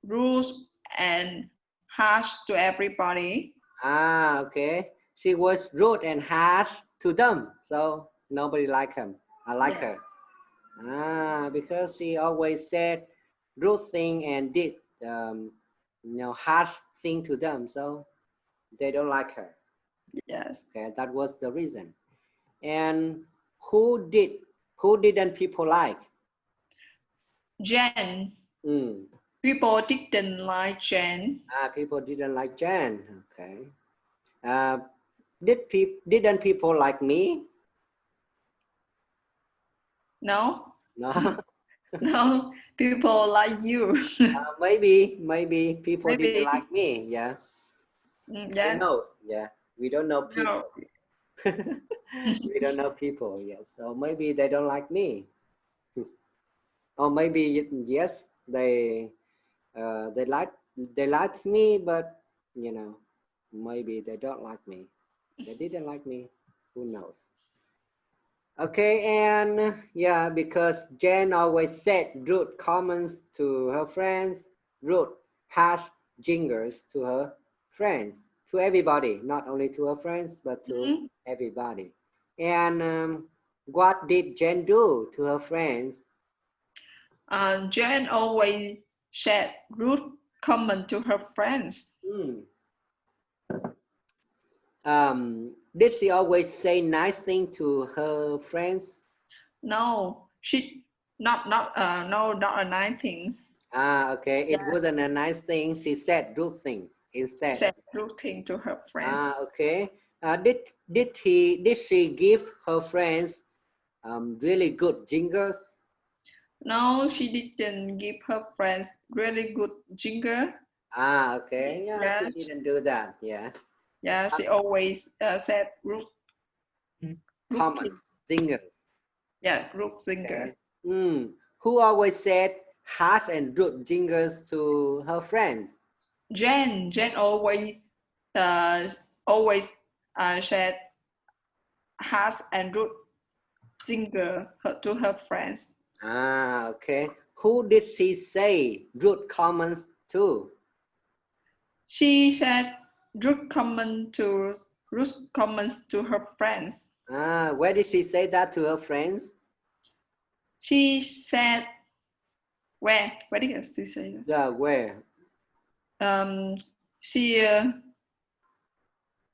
rude and harsh to everybody. Okay. She was rude and harsh to them, so nobody like him. I like Yeah. her. Because she always said rude thing and did harsh thing to them, so they don't like her. Yes. Okay, that was the reason. And who didn't people like? Jen. Mm. People didn't like Jen. People didn't like Jan. Okay. Uh, didn't people like me? No, No. no, people like you. Maybe people didn't Maybe. like me. Yeah. Who Yes. knows? Yeah. We don't know No. people. We don't know people. Yeah. So maybe they don't like me. Or maybe yes, they liked me, but you know, maybe they don't like me. They didn't like me. Who knows? Okay, and yeah, because Jen always said rude comments to her friends, rude, harsh jingers to her friends, to everybody, not only to her friends, but to Mhm. everybody. And what did Jen do to her friends? Jen always said rude comment to her friends. Hmm. Did she always say nice thing to her friends? No, she no, not a nice things. Okay, it Yes, wasn't a nice thing. She said rude things she instead. said rude thing to her friends. Okay. Did she give her friends really good jingles? No, she didn't give her friends really good jingle. Okay. Yeah, she Yes, didn't do that. Yeah. yeah, she always said rude thing. Comments, jingles. Yeah, rude jingle. Okay. Who always said harsh and rude jingles to her friends? Jen uh, always said harsh and rude jingle to her friends. Okay. Who did she say rude comments to? She said rude comments to her friends. Where did she say that to her friends? She said where did she say that? Yeah, where? Um, she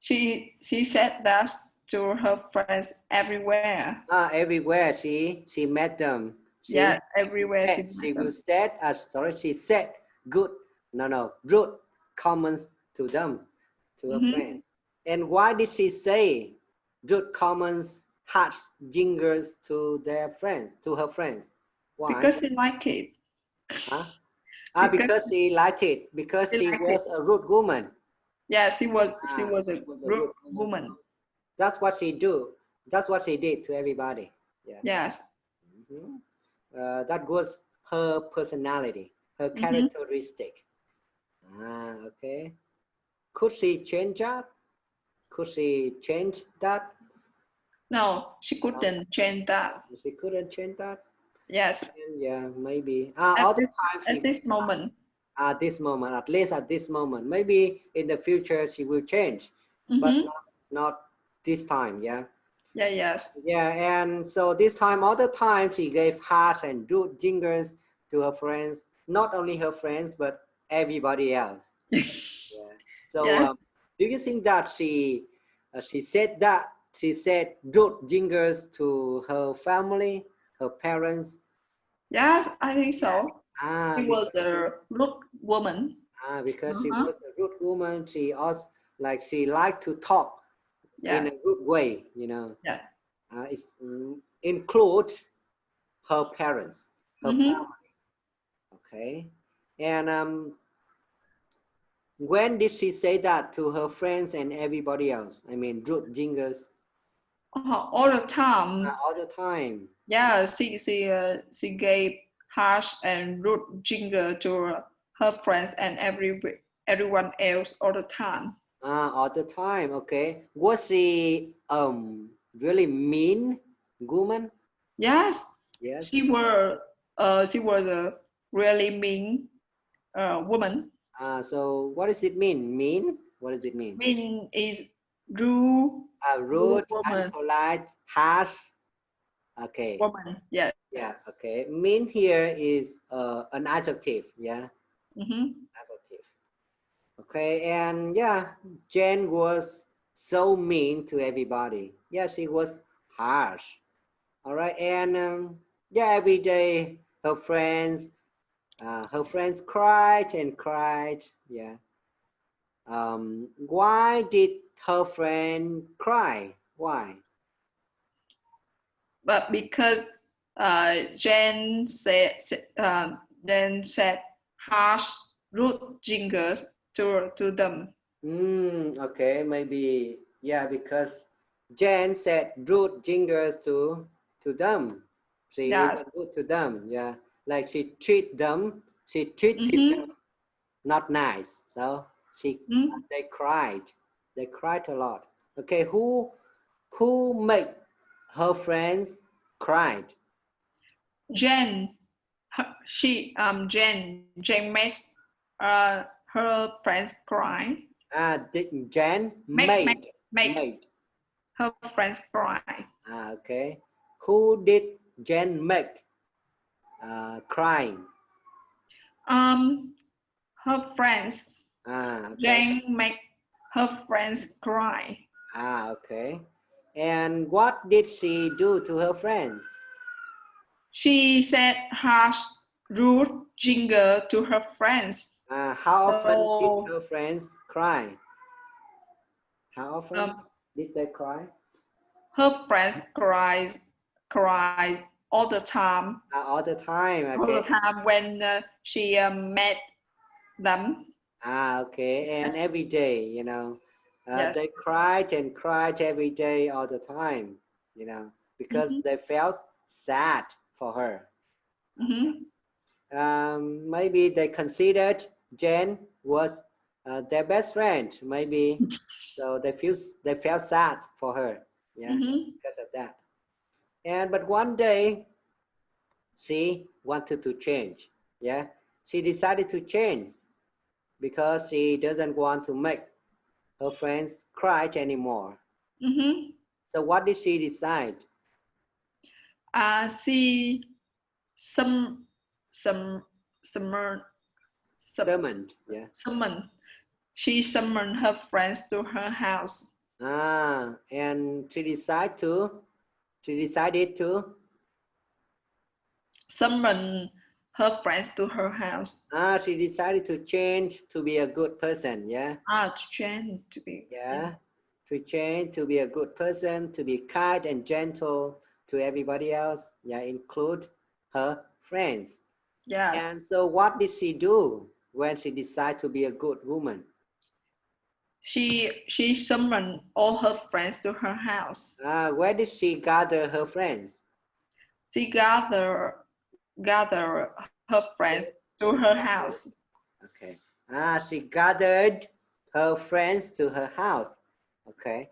she said that to her friends everywhere. Everywhere she met them. Yeah, everywhere she She met will them. said sorry, she said good, no, rude comments to them, to her Mm-hmm. friends. And why did she say rude comments, harsh jingles to their friends, to her friends? Why? Because she liked it. Huh? Because Because she liked it, because she she liked it. was a rude woman. Yeah, she was She a was a rude rude woman. So woman. that's what she do. That's what she did to everybody. Yeah. Yes. Mhm. That was her personality, her Mm-hmm. characteristic. Okay. Could she change that? Could she change that? No, she No, couldn't change that. she couldn't change that. Yes, And yeah, maybe. at All the this time at she this moment. at this moment, at least at this moment. Maybe in the future she will change, but Mm-hmm. not this time. Yeah. Yeah, yes. Yeah, and so this time, all the time, she gave harsh and rude jingles to her friends, not only her friends, but everybody else. Yeah. So, Yes. do you think that she said rude jingles to her family, her parents? Yes, I think Yeah. so. Ah, She was because she a rude woman. because she Uh-huh. was a rude woman. She also she liked to talk in a Yes. rude way. You know, Yeah. it's include her parents, her Mm-hmm. family. Okay. And when did she say that to her friends and everybody else? I mean, rude jingles All the time. all the time. Yeah, she gave harsh and rude jingle to her friends and everyone else all the time. All the time. Okay. Was she really mean woman? Yes, Yes. she was a really mean. woman. So what does it mean? Mean? What does it mean? Mean is rude, Rude, woman, unpolite, harsh. Okay. woman. Yes. Yeah. Okay. Mean here is an adjective. Yeah. Adjective. Okay. And yeah, Jen was so mean to everybody. Yeah, she was harsh. All right. And yeah, every day her friends cried and cried. Yeah. Why did her friend cry? Why? But because Jen then said harsh, rude jingles to them. Okay, maybe yeah, because Jen said rude jingles to them. She is Yes. rude to them. Yeah, like she treated them not nice. So they cried. They cried a lot. Okay, who made her friends cried? Jen, Jen makes her friends cry. Jen Make made. her friends cry. Okay. Who did Jen make crying? Her friends. Okay. Jen make her friends cry. Okay. And what did she do to her friends? She said harsh, rude jingle to her friends. How often did her friends cry? How often did they cry? Her friends cries all the time. All the time. Okay. All the time when she met them. Okay. And every day, you know, Yes. they cried and cried every day, all the time, you know, because they felt sad for her. Maybe they considered Jen was their best friend. Maybe so they felt sad for her. Yeah, because of that. And but one day she wanted to change. Yeah, she decided to change because she doesn't want to make her friends cry anymore. So what did she decide? She some summoned. Yeah. She summoned her friends to her house. And she decided to Summon her friends to her house. She decided to change to be a good person. Yeah. To change to be. Yeah. To change to be a good person, to be kind and gentle to everybody else. Yeah, include her friends. Yes. And so, what did she do when she decided to be a good woman? She summoned all her friends to her house. Where did she gather her friends? She gather her friends to her house. Okay. She gathered her friends to her house. Okay.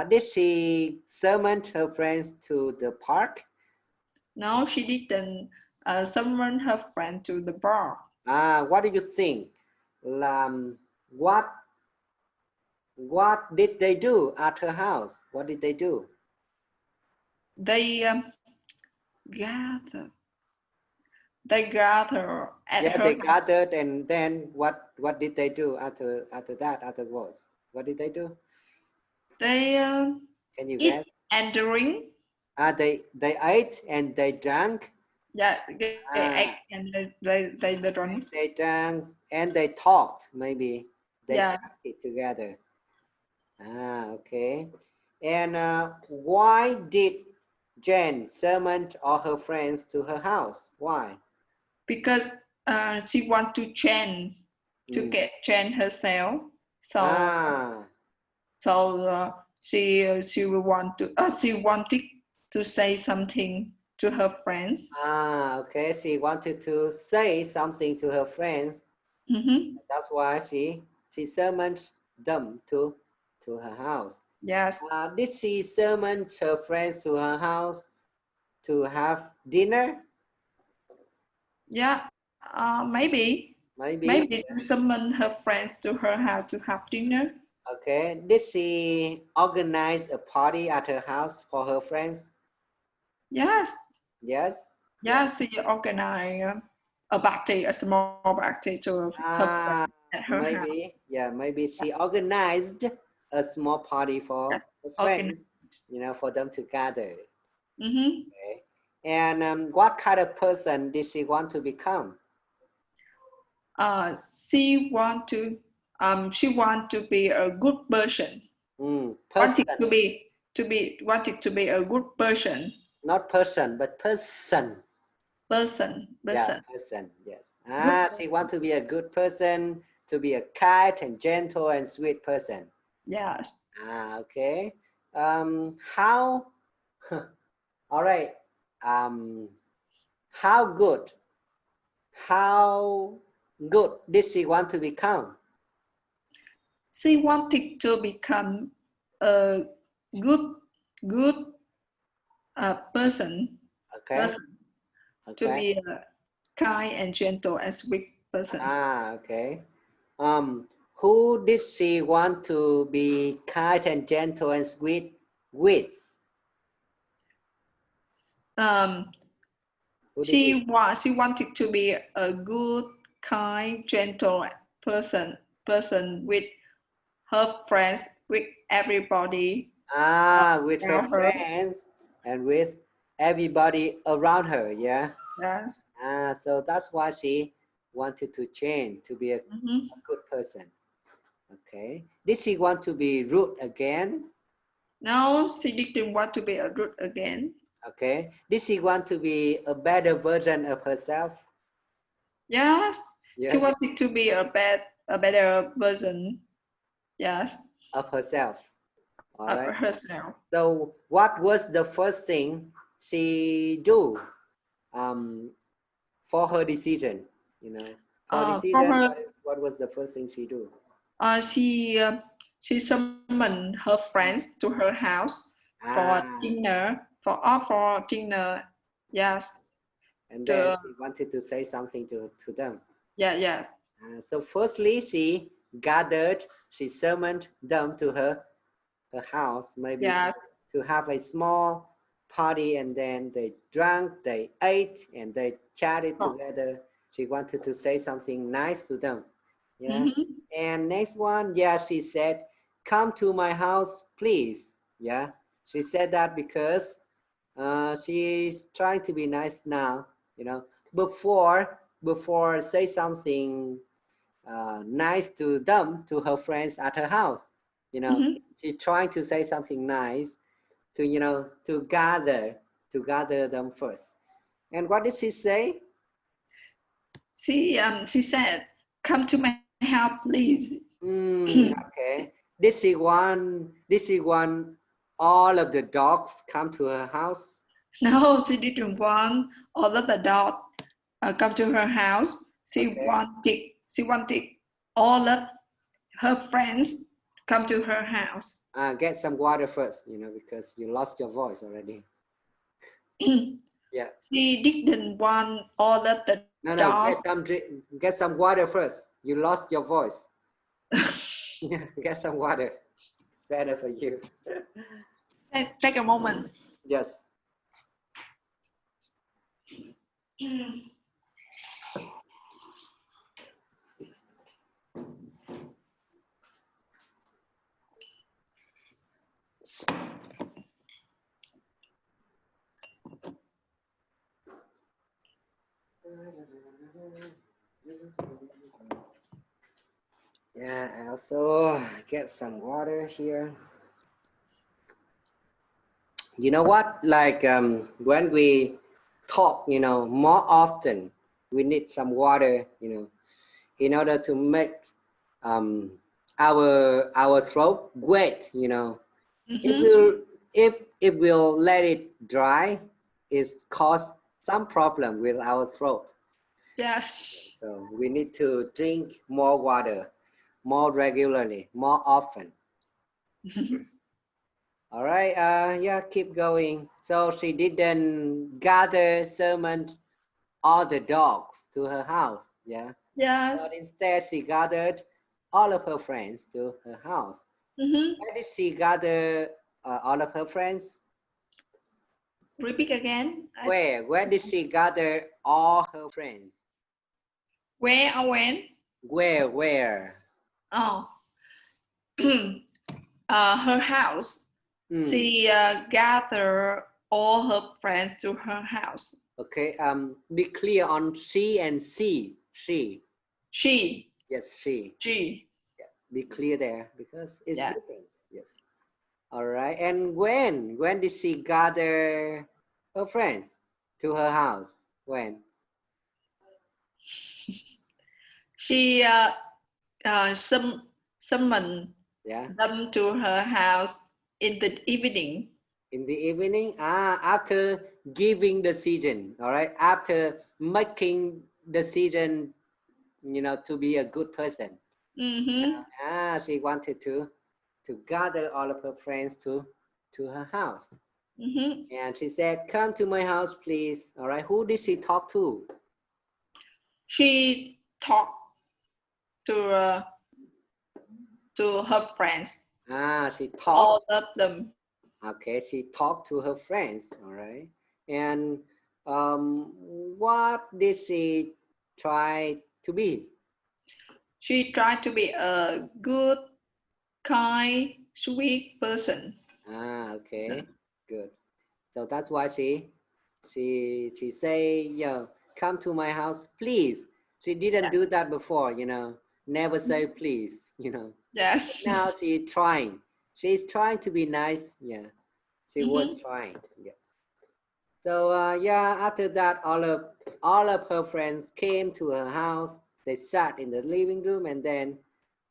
Did she summon her friends to the park? No, she didn't summon her friend to the bar. What do you think? What did they do at her house? What did they do? They gather. They gather at her They house. gathered, and then what did they do afterwards? What did they do? They Can you eat guess? and drink. They ate and they drank. Yeah, they ate and they drank. They drank and they talked. Maybe they talked together. Okay. And why did Jen summon all her friends to her house? Why? Because she want to change change herself. So she wanted to say something to her friends. Okay. She wanted to say something to her friends. That's why she summoned them to her house. Yes. Did she summon her friends to her house to have dinner? Yeah, maybe. Maybe to summon her friends to her house to have dinner. Okay. Did she organize a party at her house for her friends? Yes. Yes. Yes, she organized a party, a small party to her friends at her house. Maybe. Yeah. Maybe she organized a small party Yes. for her Organize. friends. You know, for them to gather. Mm-hmm. Okay. And what kind of person did she want to become? She want to be a good person. Wanted Person. wanted to be a good person. Not person, but person. Yeah, Person. person. Yes. Good. She wants to be a good person, to be a kind and gentle and sweet person. Yes. Okay. How? All right. How good? How good did she want to become? She wanted to become a good good person. Okay. Person to Okay. be a kind and gentle and sweet person. Okay. Um, who did she want to be kind and gentle and sweet with? Um, Who did she? she wanted to be a good, kind, gentle person with her friends, with everybody With her around her. friends and with everybody around her. Yeah. Yes. So that's why she wanted to change to be a Mm-hmm. good person. Okay. Did she want to be rude again? Now she didn't want to be a rude again. Okay. Did she want to be a better version of herself? Yes, she Yes. wanted to be a better version. Yes, Of herself. All of right. herself. So what was the first thing she do um, for her decision? You know, for For decision, her, what was the first thing she do? uh, she uh, she summoned her friends to her house for Ah, dinner. For dinner. Yes. and then The she wanted to say something to them. yeah. So firstly, she summoned them to her house, maybe Yes. to have a small party, and then they drank, they ate, and they chatted Oh. together. She wanted to say something nice to them. Yeah. Mm-hmm. And next one, yeah, she said, "Come to my house, please." Yeah. She said that because she's trying to be nice now. You know, before say something nice to them, to her friends at her house. You know, Mm-hmm. she trying to say something nice to, to gather them first. And what did she say? She said, "Come to my house, please." Okay. Did she want all of the dogs come to her house? No, she didn't want all of the dog come to her house. Okay. She wanted all of her friends come to her house. Get some water first, because you lost your voice already. Yeah. She didn't want all of the No, dogs. get some water first. You lost your voice. Get some water. It's better for you. Take a moment. Yes. Yeah, I also get some water here. You know what? Like when we talk, more often, we need some water, in order to make um, our throat wet. If Mm-hmm. we'll if we'll let it dry, it cause some problem with our throat. Yes. So we need to drink more water, more regularly, more often. All right. Yeah, keep going. So she didn't gather, summon all the dogs to her house. Yeah. Yes. But instead, she gathered all of her friends to her house. Where did she gather all of her friends? Repeat again. Where did she gather all her friends? Where or when? Where? Oh, her house. She gathered all her friends to her house. Okay. Be clear on she and she. She. Yes, she. Yeah. Be clear there because it's different. Yes. All right. And when did she gather her friends to her house? When? She summoned them to her house in the evening. In the evening, after giving decision, all right, after making decision, to be a good person. She wanted to gather all of her friends to her house. And she said, "Come to my house, please." All right. Who did she talk to? She talked to her friends. She talked. All of them. Okay, she talked to her friends. All right. And what did she try to be? She tried to be a good, kind, sweet person. Okay, good. So that's why she say, come to my house, please. She didn't do that before, never say please, Yes. Now she's trying to be nice. Yeah, she was trying. Yes. So after that, all of her friends came to her house. They sat in the living room, and then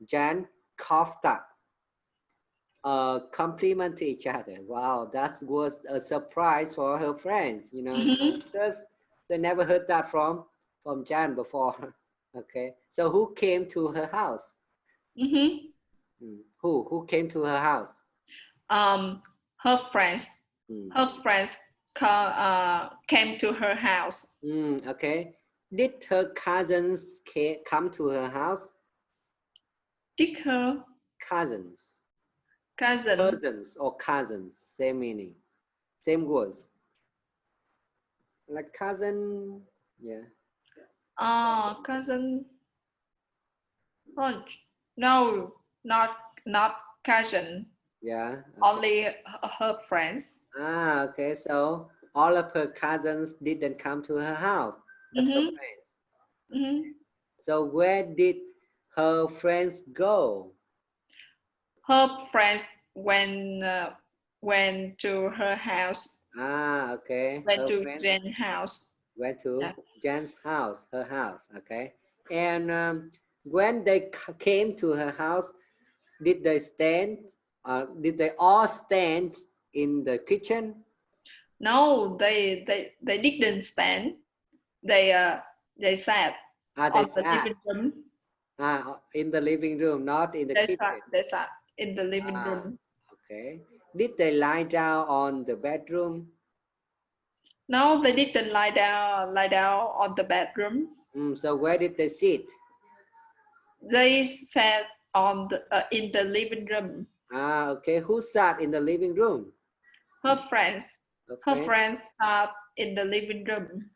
Jan coughed up. Compliment each other. Wow, that was a surprise for her friends, because they never heard that from Jan before. Okay, so who came to her house? Who came to her house? Her friends. Her friends came to her house. Okay. Did her cousins come to her house? Did her Cousins or cousins, same meaning, same words. Like cousin, yeah. Cousin. Oh, no, not cousin. Yeah. Okay. Only her friends. Okay. So all of her cousins didn't come to her house, but her friends. So where did her friends go? Her friends went to her house. Okay. Went to Jen's house. Went to Jen's house, her house. Okay. And when they came to her house, did they all stand in the kitchen? No, they didn't stand. They sat on the living room. In the living room, not in the kitchen. They sat in the living room. Okay. Did they lie down on the bedroom? No, they didn't lie down on the bedroom. So where did they sit? They sat on in the living room. Okay. Who sat in the living room? Her friends. Her friends sat in the living room.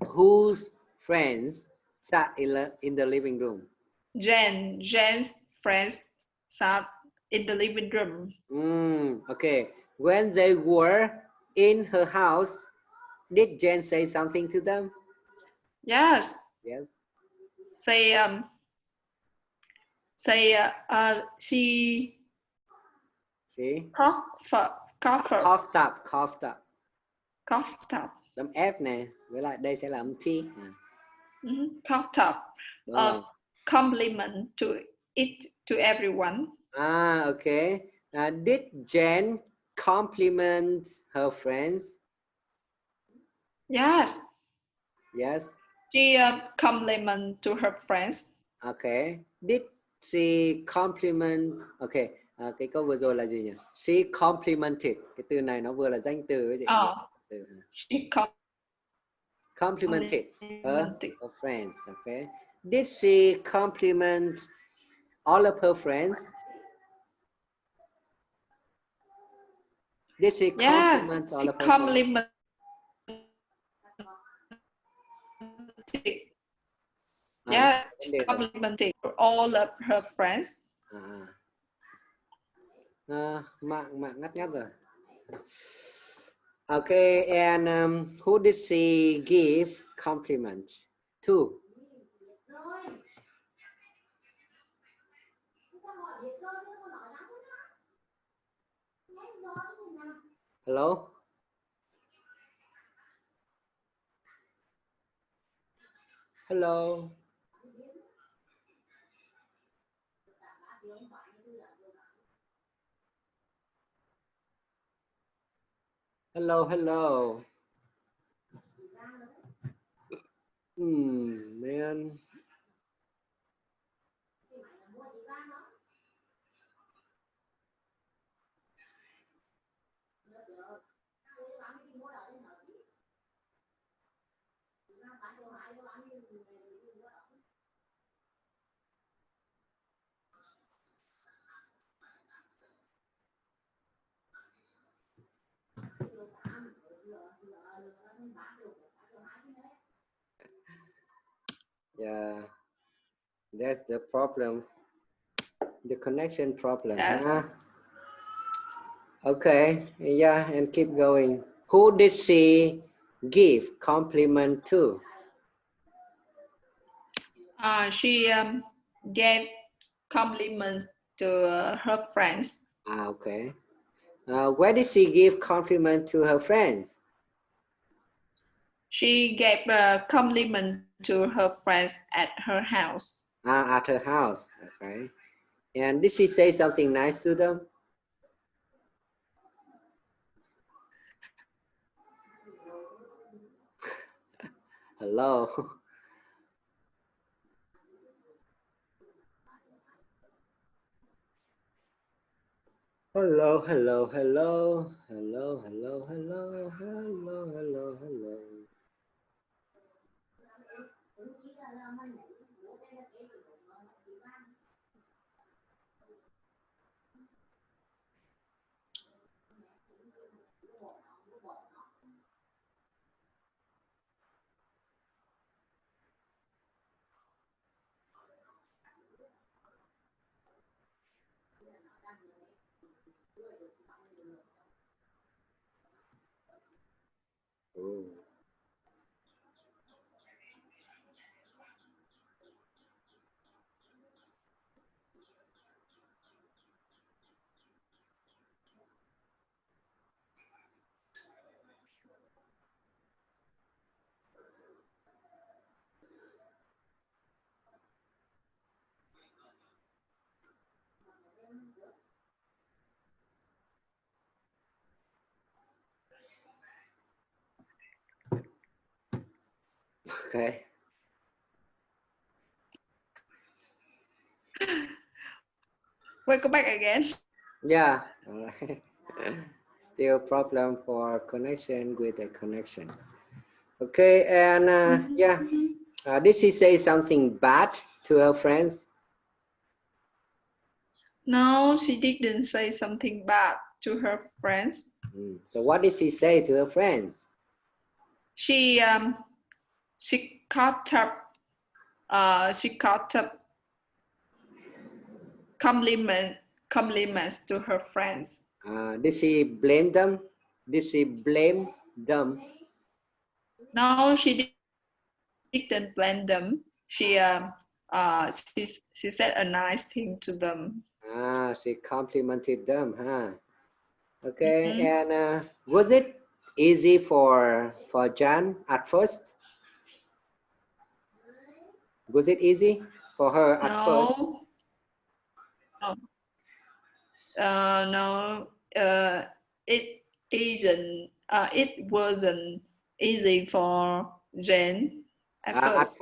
Whose friends sat in the living room? Jen's friends sat in the living room. Okay. When they were in her house, did Jen say something to them? Yes. Yes. She coughed up. Chấm F nè, với lại đây sẽ là âm T. Coughed up. Compliment to everyone. Okay. Did Jen compliment her friends? Yes. Yes. She compliment to her friends. Okay. Did she compliment? Okay. Cái câu vừa rồi là gì nhỉ? She complimented. Cái từ này nó vừa là danh từ cái gì? She complimented her friends. Okay. Did she compliment all of her friends? Did she compliment all of her friends? Yes, she complimented all of her friends. Mạng ngắt ngắt rồi. Okay, and who did she give compliment to? Hello? Hello? Hello, hello. Man. Yeah, that's the problem. The connection problem. Yes. Huh? Okay, yeah, and keep going. Who did she give compliment to? She gave compliments to her friends. Okay. Where did she give compliment to her friends? She gave a compliment to her friends at her house. At her house. Okay. And did she say something nice to them? Hello. Hello, hello, hello, hello, hello, hello, hello, hello, hello. Ooh. Okay. Welcome back again. Yeah. All right. Still problem for connection with the connection. Okay, and yeah. Did she say something bad to her friends? No, she didn't say something bad to her friends. So what did she say to her friends? She caught up compliments to her friends. Did she blame them? Did she blame them? No, she didn't blame them. She said a nice thing to them. She complimented them, huh? Okay, and was it easy for Jan at first? Was it easy for her at first? No, it isn't. It wasn't easy for Jane at first.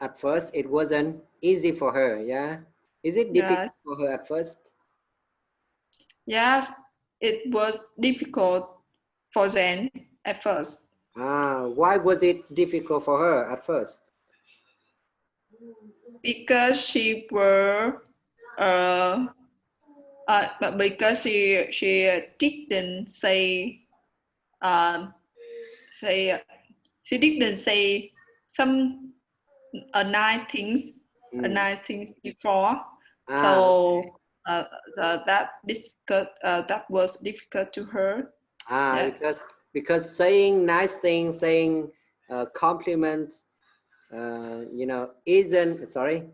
At first, it wasn't easy for her. Yeah, is it difficult Yes. for her at first? Yes, it was difficult for Jane at first. Why was it difficult for her at first? Because she were but because she didn't say say she didn't say some nice things before, so that was difficult to her. Yeah. Because saying nice things, saying compliments,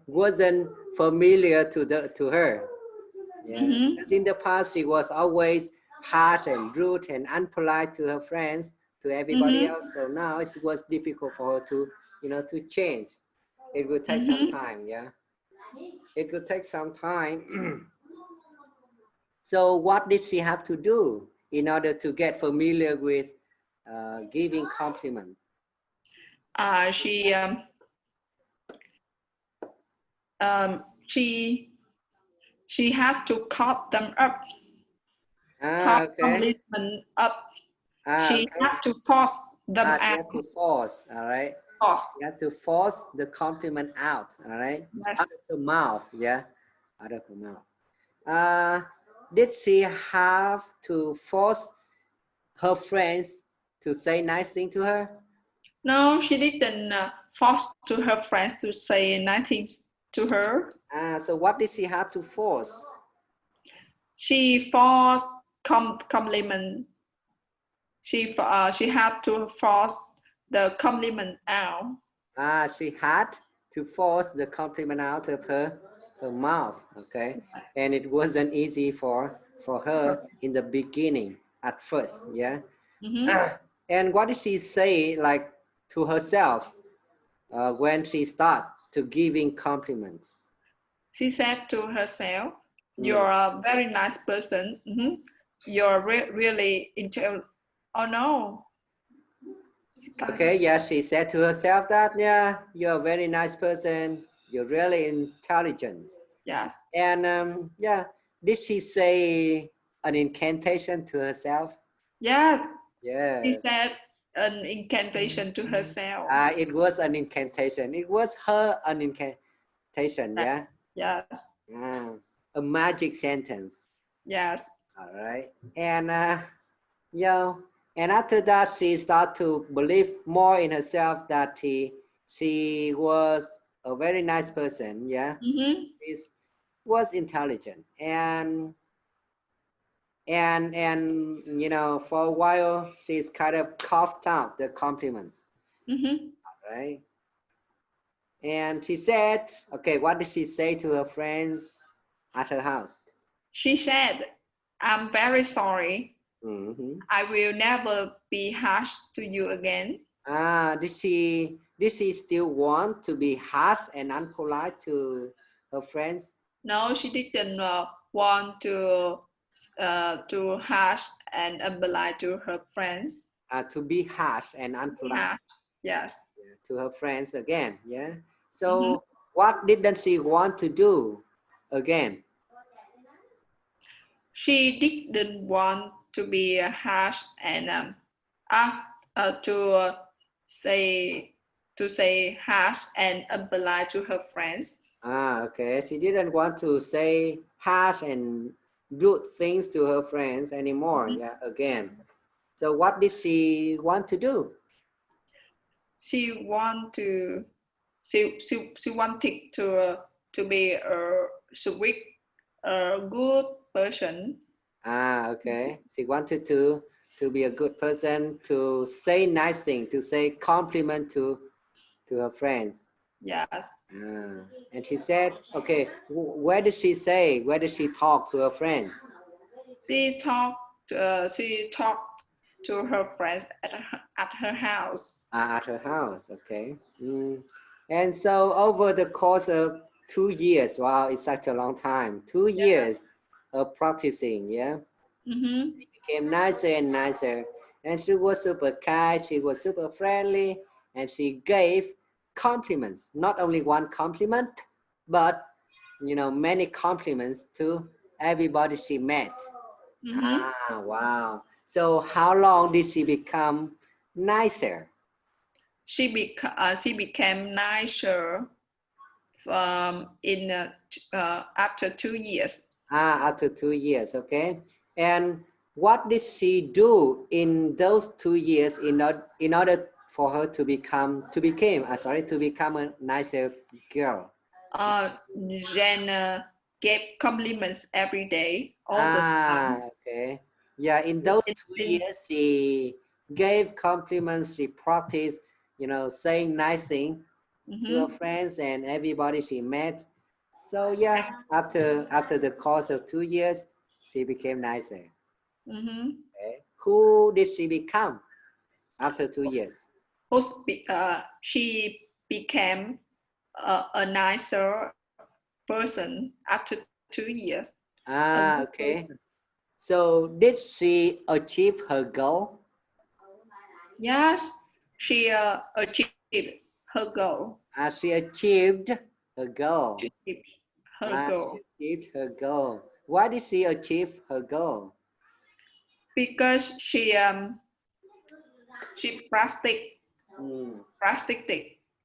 wasn't familiar to her. Yeah. Because in the past she was always harsh and rude and unpolite to her friends, to everybody else. So now it was difficult for her to to change. It will take some time. Yeah, it will take some time. So what did she have to do in order to get familiar with giving compliments? She she had to cut them up, cut compliment up. She had to force them out. She had to force, all right? Force. You have to force the compliment out, all right? Yes. Out of the mouth, yeah? Out of the mouth. Did she have to force her friends to say nice things to her? No, she didn't force to her friends to say nice things to her. So what did she have to force? She forced compliment. She had to force the compliment out. She had to force the compliment out of her mouth, okay? And it wasn't easy for her in the beginning at first, yeah? And what did she say, like, to herself when she started to giving compliments? She said to herself, "You're a very nice person. You're really intelligent." Oh no. Okay, yeah, she said to herself that, yeah, you're a very nice person. You're really intelligent. Yes. And yeah, did she say an incantation to herself? Yeah. Yeah. She said an incantation to herself. It was an incantation. It was her an incantation, yeah? Yes. A magic sentence. Yes. All right. And yeah, and after that she started to believe more in herself that she was a very nice person, yeah? She was intelligent, and for a while she's kind of coughed out the compliments. Right. And she said, okay, what did she say to her friends at her house? She said, "I'm very sorry. I will never be harsh to you again." Did she still want to be harsh and unpolite to her friends? No, she didn't want to harsh and unpolite to her friends. To be harsh and unpolite. Yes. Yeah, to her friends again. Yeah. So what didn't she want to do again? She didn't want to be harsh and to say harsh and unpolite to her friends. Okay. She didn't want to say harsh and rude things to her friends anymore. Yeah. Again. So what did she want to do? She wanted to be a sweet, good person. Okay. She wanted to be a good person, to say nice things, to say compliment to her friends. Yes. And she said, okay, where did she say? Where did she talk to her friends? She talked to her friends at her house. At her house, okay. And so over the course of 2 years, wow, it's such a long time. 2 years of practicing, yeah. She became nicer and nicer, and she was super kind. She was super friendly, and she gave compliments. Not only one compliment, but many compliments to everybody she met. Wow. So how long did she become nicer? She became nicer after 2 years. After 2 years, okay. And what did she do in those 2 years in order for her to become a nicer girl? Jen gave compliments every day, all the time. Okay. Yeah, in those It, 2 years, she gave compliments. She practiced, saying nice things to her friends and everybody she met. So yeah, after the course of 2 years, she became nicer. Okay. Who did she become after 2 years? She became a nicer person after 2 years. Okay. So did she achieve her goal? Yes, she achieved her goal. She achieved her goal. She achieved her goal She achieved her goal. Why did she achieve her goal? because she practiced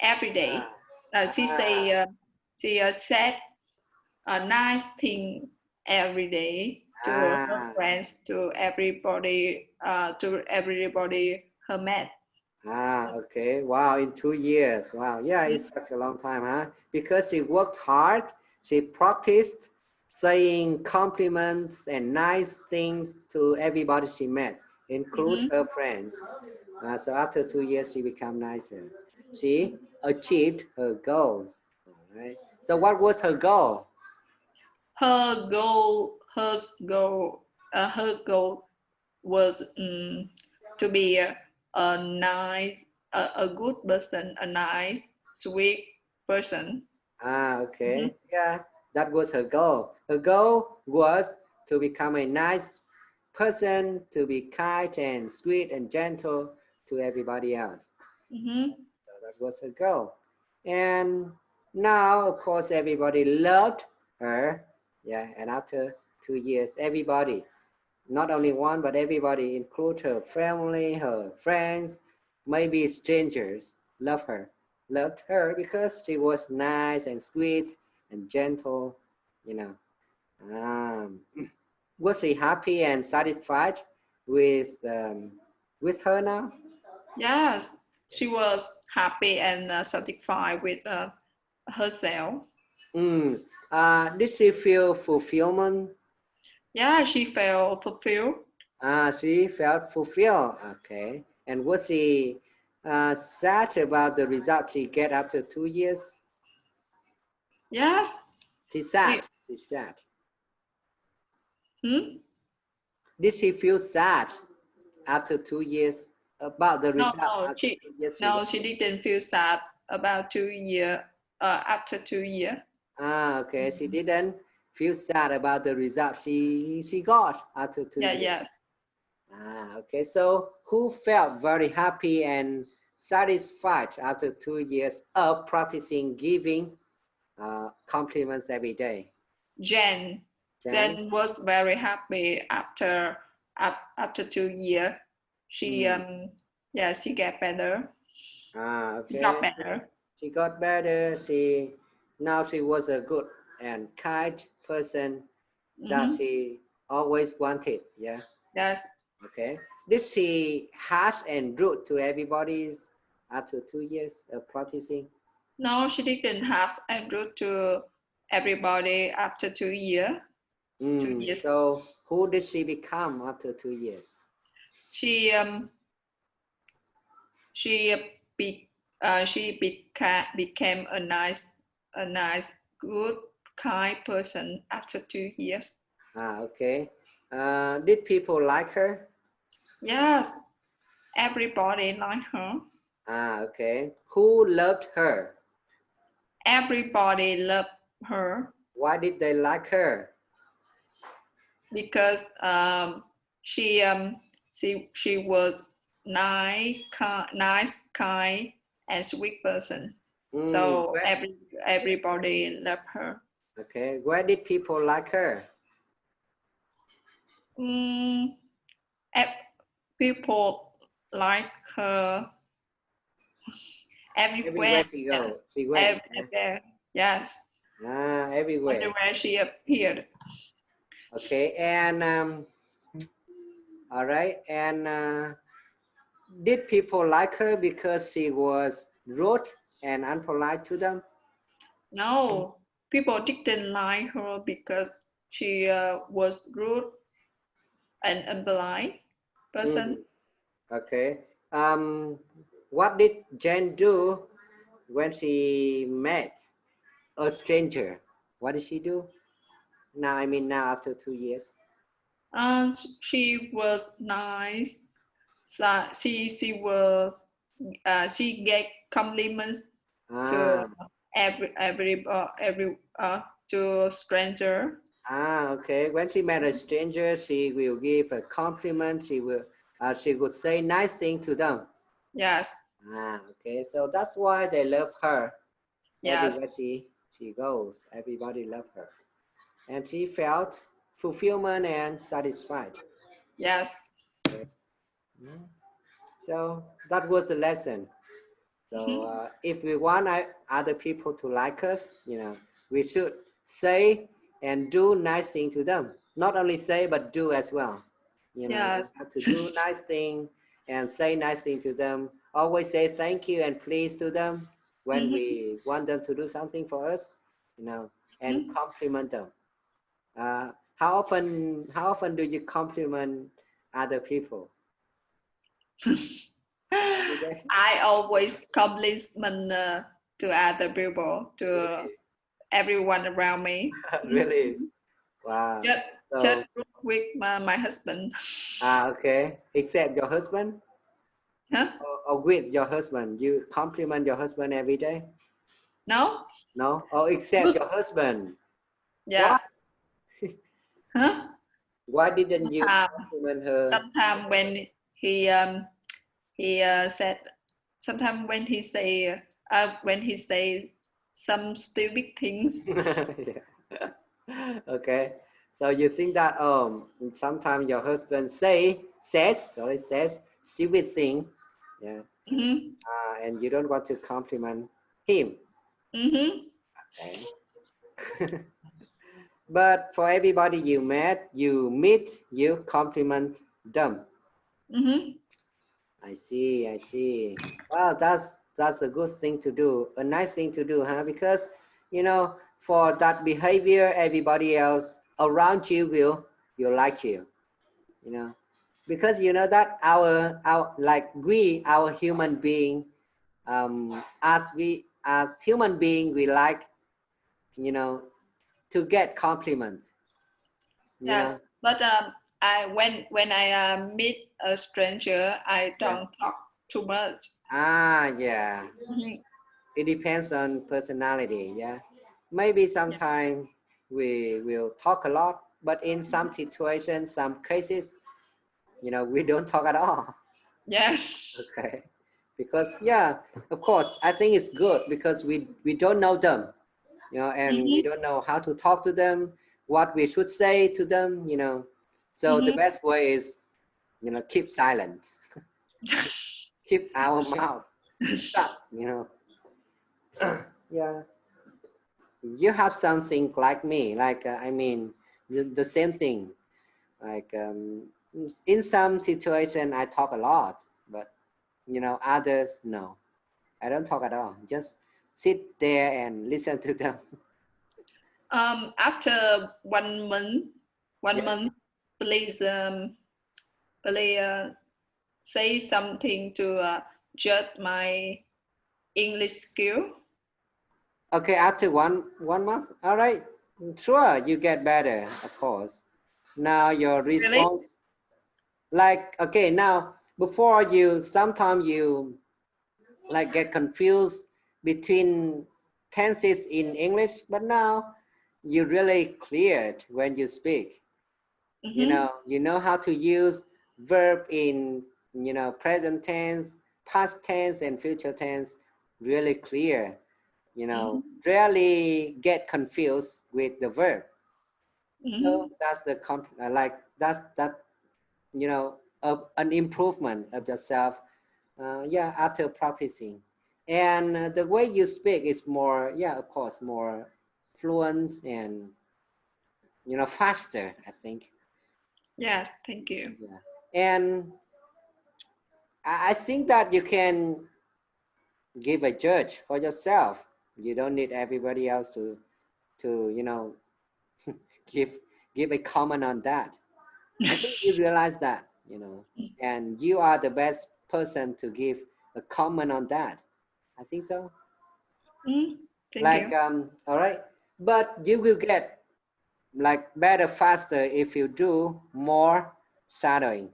every day. She said a nice thing every day to her friends, to everybody her met. Okay. Wow, in 2 years. Wow. Yeah, it's such a long time, huh? Because she worked hard, she practiced saying compliments and nice things to everybody she met, include her friends. So after 2 years, she became nicer. She achieved her goal. All right. So what was her goal? Her goal, her goal, her goal was to be a nice, a good person, a nice, sweet person. Okay. Yeah, that was her goal. Her goal was to become a nice person, to be kind and sweet and gentle to everybody else. So that was her goal. And now, of course, everybody loved her. Yeah, and after 2 years, everybody, not only one, but everybody, include her family, her friends, maybe strangers, loved her because she was nice and sweet and gentle, you know. Um, was he happy and satisfied with her now? Yes, she was happy and satisfied with herself. Did she feel fulfillment? Yeah, she felt fulfilled. She felt fulfilled. Okay. And was she sad about the result she get after 2 years? Yes. She's sad. She's sad. Hmm? Did she feel sad after 2 years about the No, result no, after 2 years she no, got? she didn't feel sad about 2 year. After 2 year. Okay. She didn't feel sad about the result she got after two Yeah, years. yes. Okay. So who felt very happy and satisfied after 2 years of practicing giving compliments every day? Jen. Jan? Jen was very happy after 2 year. She yeah, she get better. She got Okay. better. She got better. Now she was a good and kind person that she always wanted. Yeah. Yes. Okay. Did she harsh and rude to everybody after 2 years of practicing? No, she didn't have and rude to everybody after 2 year. 2 years. So who did she become after 2 years? She she became a nice, good, kind person after 2 years. Okay. Did people like her? Yes, everybody liked her. Okay. Who loved her? Everybody loved her Why did they like her? because she she was nice, kind, and sweet person. So Where, everybody loved her. okay. Where did people like her? Mm, people like her Everywhere everywhere. she went. Everywhere. Yes. Everywhere. Everywhere she appeared. Okay, and all right, and did people like her because she was rude and unpolite to them? No, people didn't like her because she was rude and unpolite person. Okay. What did Jen do when she met a stranger? What did she do? Now, I mean, now after 2 years. She was nice. So she gave compliments to Ah, every to stranger. okay. When she met a stranger, she will give a compliment. She would say nice thing to them. Yes. Okay. So that's why they love her. Yes. Everywhere she goes, everybody love her, and she felt fulfillment and satisfied. Yes. Okay. So that was the lesson. So if we want other people to like us, we should say and do nice thing to them. Not only say, but do as well. We Yes. have to do nice thing and say nice thing to them. Always say thank you and please to them when we want them to do something for us, and compliment them. How often do you compliment other people? Every day? I always compliment to other people, to Really? everyone around me. Really? Wow. Just, So, just with my husband. okay. Except your husband, Huh? or with your husband, you compliment your husband every day? No? No? Oh, except your husband. Why? Yeah. Huh? Why didn't you Um, compliment her? Sometimes when he said, sometimes when he say some stupid things. Yeah. Okay. So you think that sometimes your husband says stupid thing, yeah, Mm-hmm. and you don't want to compliment him. Mm-hmm. Okay. But for everybody you meet, you compliment them. Mm-hmm. I see, I see. Well, that's a good thing to do, a nice thing to do, huh? Because for that behavior, everybody else around you will like you, you know, because that our like our human being, as human being, we like, you know, to get compliments, you Yes, know. but I when I meet a stranger, I Yeah. don't talk too much. Yeah. Mhm. It depends on personality. Yeah, maybe Yeah. sometime we will talk a lot, but in some situations, some cases, we don't talk at all. Yes. Okay, because yeah, of course, I think it's good because we don't know them, and we Mm-hmm. don't know how to talk to them, what we should say to them, so the Mm-hmm. best way is, keep silent. Keep our mouth shut. Yeah. You have something like me, like I mean, the same thing. Like in some situation, I talk a lot, but others no, I don't talk at all. Just sit there and listen to them. After 1 month, one Yeah. month, please please say something to judge my English skill. Okay. After one month, all right. Sure, you get better, of course. Now your Really? response, like okay, now before you, sometimes you like get confused between tenses in English, but now you really cleared when you speak. Mm-hmm. You know how to use verb in present tense, past tense, and future tense really clear. Mm-hmm. Rarely get confused with the verb. Mm-hmm. So that's the like that an improvement of yourself. Yeah, after practicing, and the way you speak is more, yeah, of course, more fluent and faster, I think. Yes, thank you. Yeah, and I think that you can give a judge for yourself. You don't need everybody else to give give a comment on that. I think you realize that, and you are the best person to give a comment on that. I think so. Thank Like, you. all right, but you will get like better faster if you do more shadowing.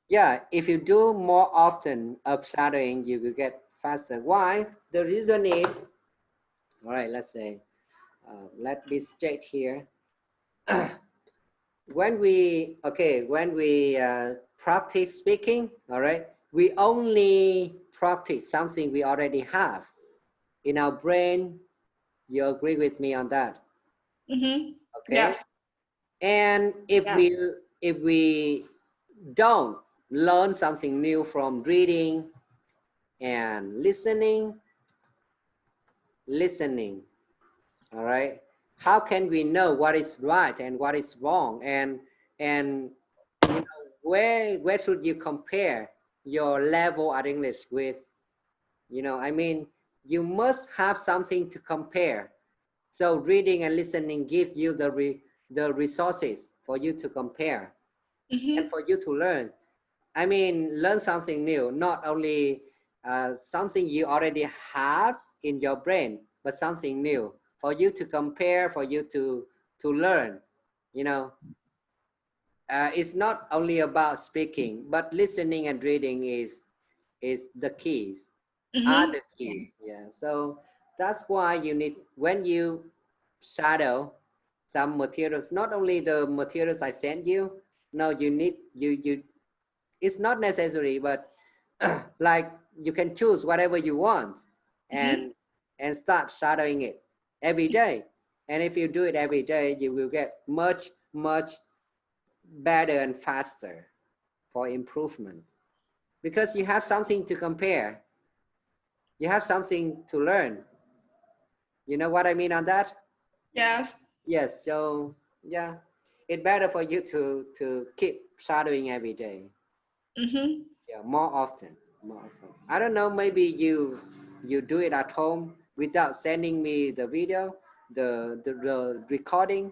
Yeah, if you do more often of shadowing, you will get faster. Why? The reason is, all right, let's say, let's be straight here. When we practice speaking, all right, we only practice something we already have in our brain. You agree with me on that? Okay. Yes. And if we don't learn something new from reading and listening, all right, how can we know what is right and what is wrong, and where should you compare your level at English with, I mean, you must have something to compare. So reading and listening give you the resources for you to compare and for you to learn. I mean, learn something new, not only something you already have in your brain, but something new for you to compare, for you to learn. It's not only about speaking, but listening and reading is the keys, are the keys. Yeah. So that's why you need, when you shadow some materials, not only the materials I sent you, no, you need you it's not necessary, but like you can choose whatever you want and start shadowing it every day. And if you do it every day, you will get much better and faster for improvement, because you have something to compare, you have something to learn. You know what I mean on that? Yes. Yes. So yeah, it's better for you to keep shadowing every day. Yeah, more often. I don't know, maybe you do it at home without sending me the video, the recording.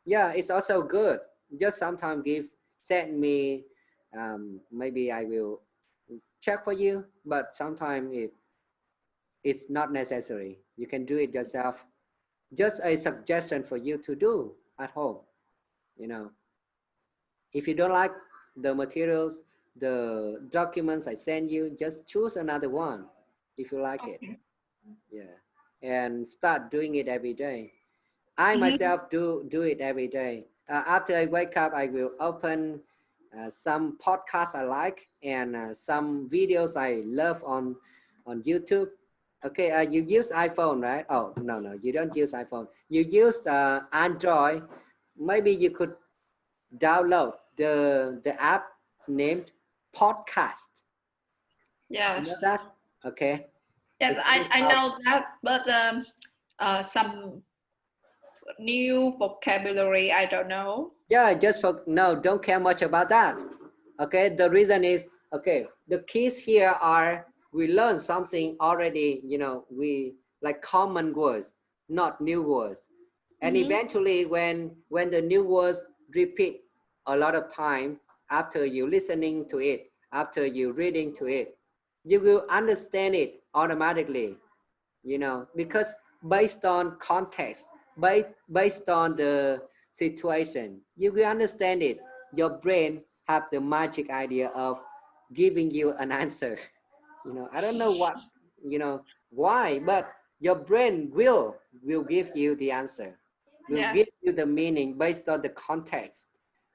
Yeah, it's also good. Just sometimes send me, maybe I will check for you, but sometimes it's not necessary. You can do it yourself. Just a suggestion for you to do at home. you know if you don't like the materials, the documents I send you, just choose another one if you like it. Yeah, and start doing it every day. I myself do it every day. After I wake up, I will open some podcasts I like, and some videos I love on YouTube. Okay, you use iPhone, right? Oh, no, you don't use iPhone. You use Android. Maybe you could download the app named Podcast. You know Yes. that? Okay. Yes, It's I know that, but some new vocabulary I don't know. Yeah, just for no, don't care much about that. Okay, the reason is, okay, the keys here are, we learn something already, we like common words, not new words. And eventually when the new words repeat a lot of time, after you listening to it, after you reading to it, you will understand it automatically, because based on context, based on the situation, you will understand it. Your brain have the magic idea of giving you an answer. I don't know what, why, but your brain will give you the answer, will Yes. give you the meaning based on the context,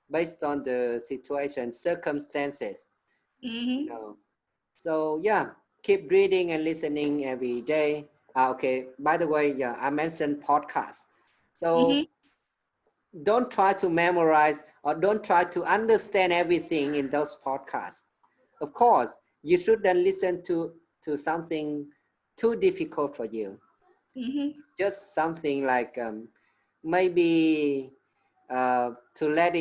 based on the situation, circumstances, you know so yeah, keep reading and listening every day. Okay, by the way, yeah, I mentioned podcasts. So don't try to memorize or don't try to understand everything in those podcasts. Of course, you shouldn't listen to something too difficult for you. Just something like maybe to let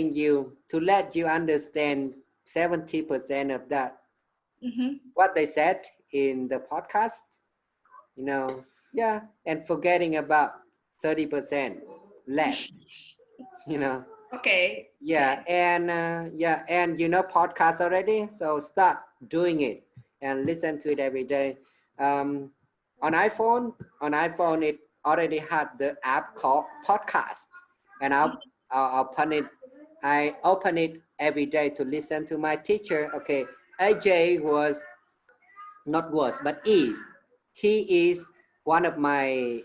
you understand 70% of that what they said in the podcast, you know. Yeah, and forgetting about 30% left, you know. Okay. Yeah, and you know podcast already, so start doing it and listen to it every day. um, on iPhone it already had the app called podcast, and I open it every day to listen to my teacher. Okay, AJ was not was but is, he is one of my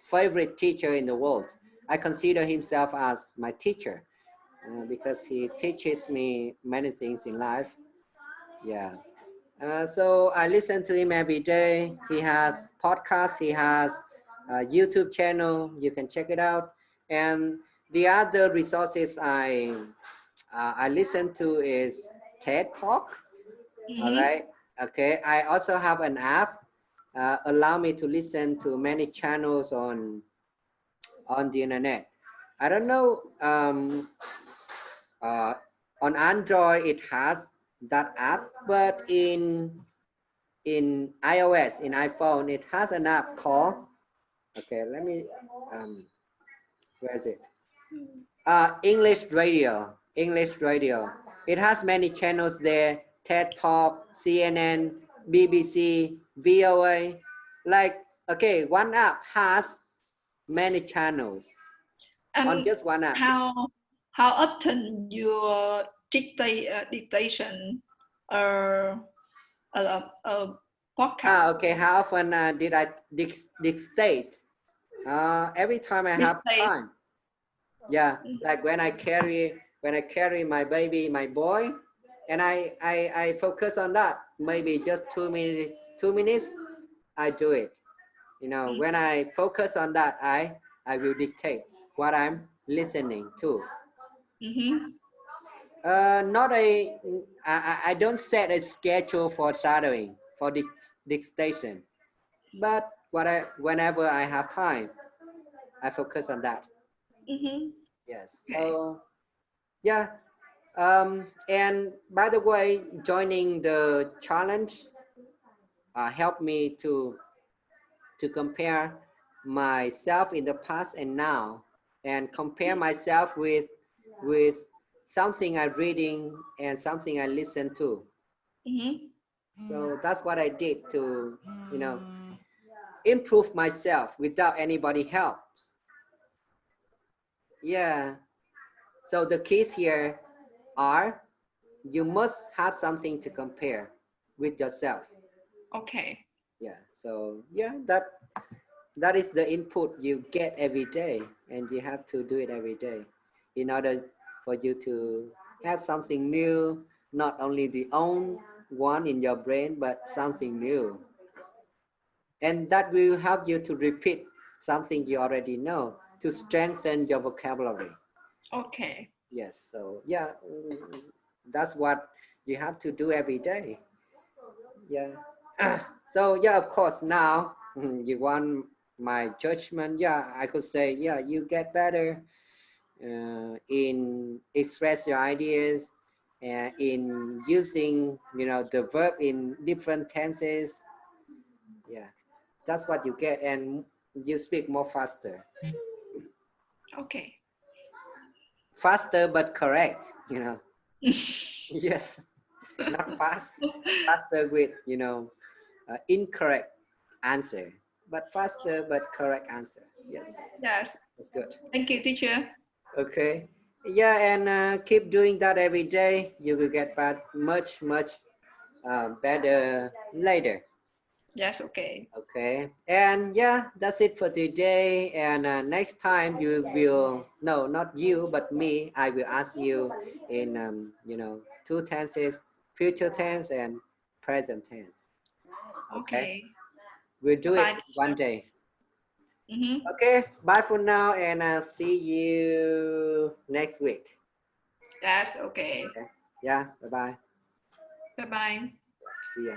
favorite teacher in the world. I consider himself as my teacher because he teaches me many things in life. Yeah. So I listen to him every day. He has podcasts. He has a YouTube channel. You can check it out. And the other resources I listen to is TED Talk. All right. Okay. I also have an app allow me to listen to many channels on the internet. I don't know. On Android, it has that app, but in iOS, in iPhone, it has an app called. Okay, let me. Where is it? English Radio. English Radio. It has many channels there. TED Talk, CNN, BBC, VOA. Like, okay, one app has many channels on just one app. How often your dictation or a podcast? Okay, how often did I dictate? Every time I have time. Yeah, like when I carry my baby, my boy, and I focus on that. Maybe just 2 minutes, I do it. You know, when I focus on that, I will dictate what I'm listening to. Not I don't set a schedule for shadowing for dictation, but whenever I have time, I focus on that. Yes. So yeah. And by the way, joining the challenge helped me to compare myself in the past and now, and compare myself with something I'm reading and something I listen to. So that's what I did to, improve myself without anybody helps. Yeah. So the keys here are you must have something to compare with yourself. Okay. Yeah. So yeah, that is the input you get every day, and you have to do it every day in order for you to have something new, not only the own one in your brain, but something new. And that will help you to repeat something you already know to strengthen your vocabulary. Okay. Yes. So yeah, that's what you have to do every day. Yeah. So yeah, of course, now you want my judgment. Yeah, I could say, yeah, you get better in express your ideas and in using, the verb in different tenses. Yeah, that's what you get, and you speak more faster. Okay. Faster but correct. Yes, not faster with incorrect answer, but faster but correct answer. Yes. Yes. That's good. Thank you, teacher. Okay. Yeah, and keep doing that every day. You will get back much better later. Yes. Okay. Okay. And yeah, that's it for today. And next time you will, no, not you, but me. I will ask you in two tenses: future tense and present tense. Okay. Okay. We'll do it Bye. one day. Okay, bye for now, and see you next week. That's okay. Okay. Yeah, bye bye. Bye bye. See ya.